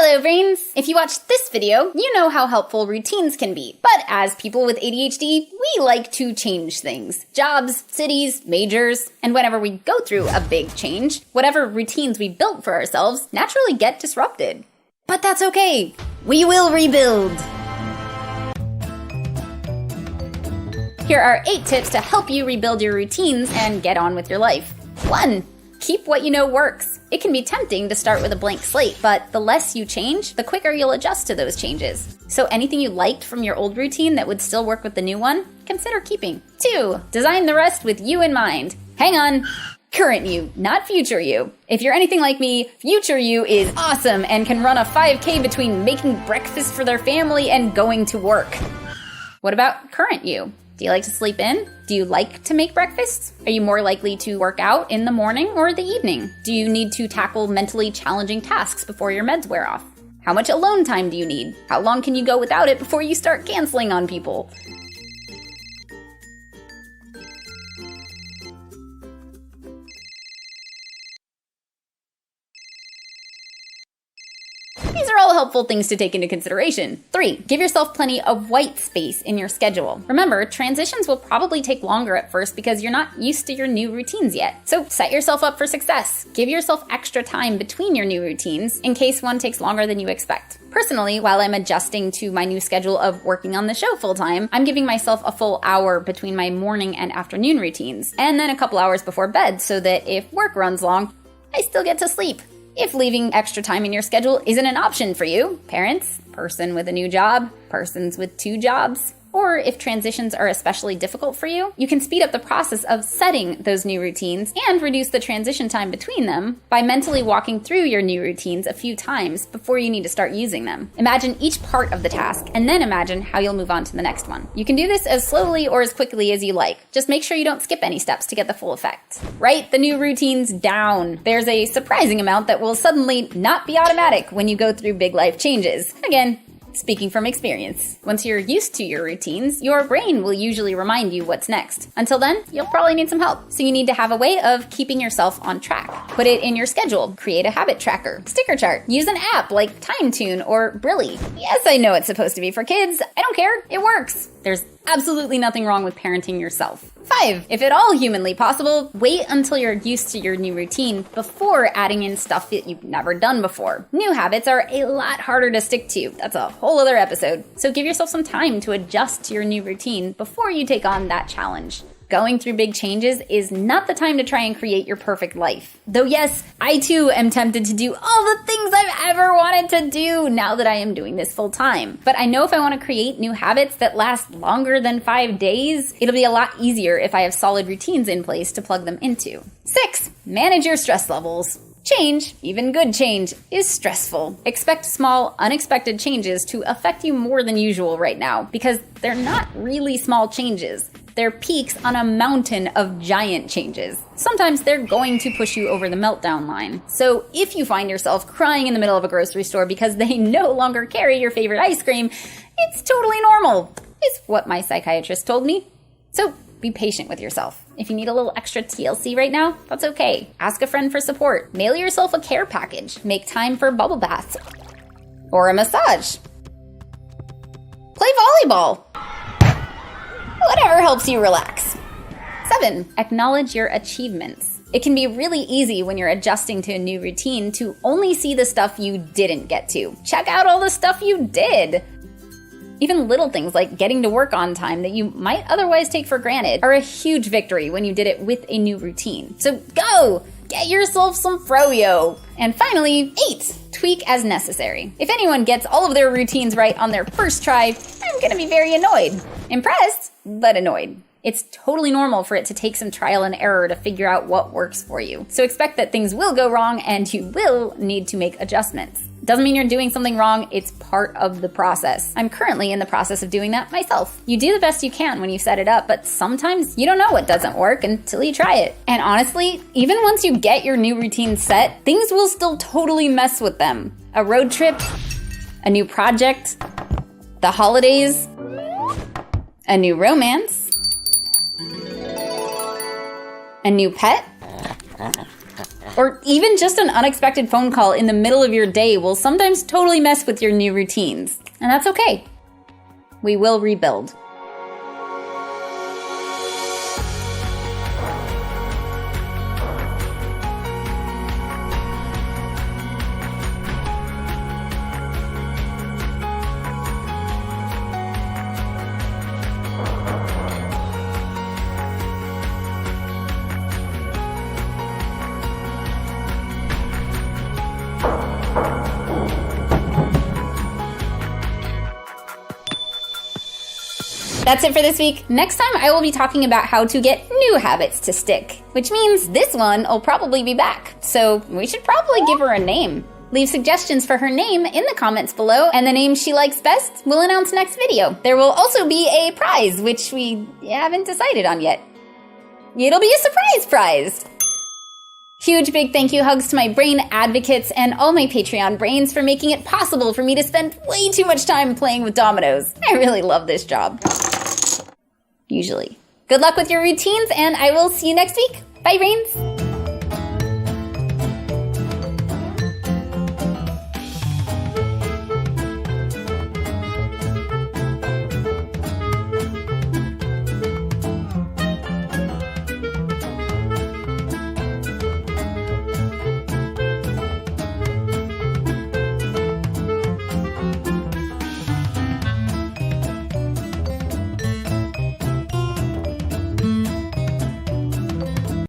Hello, brains! If you watched this video, you know how helpful routines can be. But as people with ADHD, we like to change things. Jobs, cities, majors, and whenever we go through a big change, whatever routines we built for ourselves naturally get disrupted. But that's okay. We will rebuild. Here are 8 tips to help you rebuild your routines and get on with your life. 1. Keep what you know works. It can be tempting to start with a blank slate, but the less you change, the quicker you'll adjust to those changes. So anything you liked from your old routine that would still work with the new one, consider keeping. 2. Design the rest with you in mind. Hang on. Current you, not future you. If you're anything like me, future you is awesome and can run a 5K between making breakfast for their family and going to work. What about current you? Do you like to sleep in? Do you like to make breakfast? Are you more likely to work out in the morning or the evening? Do you need to tackle mentally challenging tasks before your meds wear off? How much alone time do you need? How long can you go without it before you start canceling on people? These are all helpful things to take into consideration. 3. Give yourself plenty of white space in your schedule. Remember, transitions will probably take longer at first because you're not used to your new routines yet. So set yourself up for success. Give yourself extra time between your new routines in case one takes longer than you expect. Personally, while I'm adjusting to my new schedule of working on the show full-time, I'm giving myself a full hour between my morning and afternoon routines, and then a couple hours before bed so that if work runs long, I still get to sleep. If leaving extra time in your schedule isn't an option for you, parents, person with a new job, persons with 2 jobs, or if transitions are especially difficult for you, you can speed up the process of setting those new routines and reduce the transition time between them by mentally walking through your new routines a few times before you need to start using them. Imagine each part of the task and then imagine how you'll move on to the next one. You can do this as slowly or as quickly as you like. Just make sure you don't skip any steps to get the full effect. Write the new routines down. There's a surprising amount that will suddenly not be automatic when you go through big life changes. Again, speaking from experience. Once you're used to your routines, your brain will usually remind you what's next. Until then, you'll probably need some help. So you need to have a way of keeping yourself on track. Put it in your schedule. Create a habit tracker, sticker chart. Use an app like TimeTune or Brilly. Yes, I know it's supposed to be for kids. I don't care. It works. There's absolutely nothing wrong with parenting yourself. 5. If at all humanly possible, wait until you're used to your new routine before adding in stuff that you've never done before. New habits are a lot harder to stick to. That's a whole other episode. So give yourself some time to adjust to your new routine before you take on that challenge. Going through big changes is not the time to try and create your perfect life. Though yes, I too am tempted to do all the things I've ever wanted to do now that I am doing this full time. But I know if I want to create new habits that last longer than 5 days, it'll be a lot easier if I have solid routines in place to plug them into. 6. Manage your stress levels. Change, even good change, is stressful. Expect small, unexpected changes to affect you more than usual right now because they're not really small changes. They're peaks on a mountain of giant changes. Sometimes they're going to push you over the meltdown line. So if you find yourself crying in the middle of a grocery store because they no longer carry your favorite ice cream, it's totally normal, is what my psychiatrist told me. So be patient with yourself. If you need a little extra TLC right now, that's okay. Ask a friend for support. Mail yourself a care package. Make time for bubble baths or a massage. Play volleyball. Whatever helps you relax. 7. Acknowledge your achievements. It can be really easy when you're adjusting to a new routine to only see the stuff you didn't get to. Check out all the stuff you did. Even little things like getting to work on time that you might otherwise take for granted are a huge victory when you did it with a new routine. So go! Get yourself some froyo. And finally, 8. Tweak as necessary. If anyone gets all of their routines right on their first try, I'm gonna be very annoyed. Impressed, but annoyed. It's totally normal for it to take some trial and error to figure out what works for you. So expect that things will go wrong and you will need to make adjustments. Doesn't mean you're doing something wrong, it's part of the process. I'm currently in the process of doing that myself. You do the best you can when you set it up, but sometimes you don't know what doesn't work until you try it. And honestly, even once you get your new routine set, things will still totally mess with them. A road trip, a new project, the holidays, a new romance, a new pet, Or even just an unexpected phone call in the middle of your day will sometimes totally mess with your new routines. And that's okay. We will rebuild. That's it for this week. Next time I will be talking about how to get new habits to stick, which means this one will probably be back. So we should probably give her a name. Leave suggestions for her name in the comments below, and the name she likes best we'll announce next video. There will also be a prize, which we haven't decided on yet. It'll be a surprise prize! Huge big thank you hugs to my brain advocates and all my Patreon brains for making it possible for me to spend way too much time playing with dominoes. I really love this job. Usually. Good luck with your routines, and I will see you next week. Bye, brains!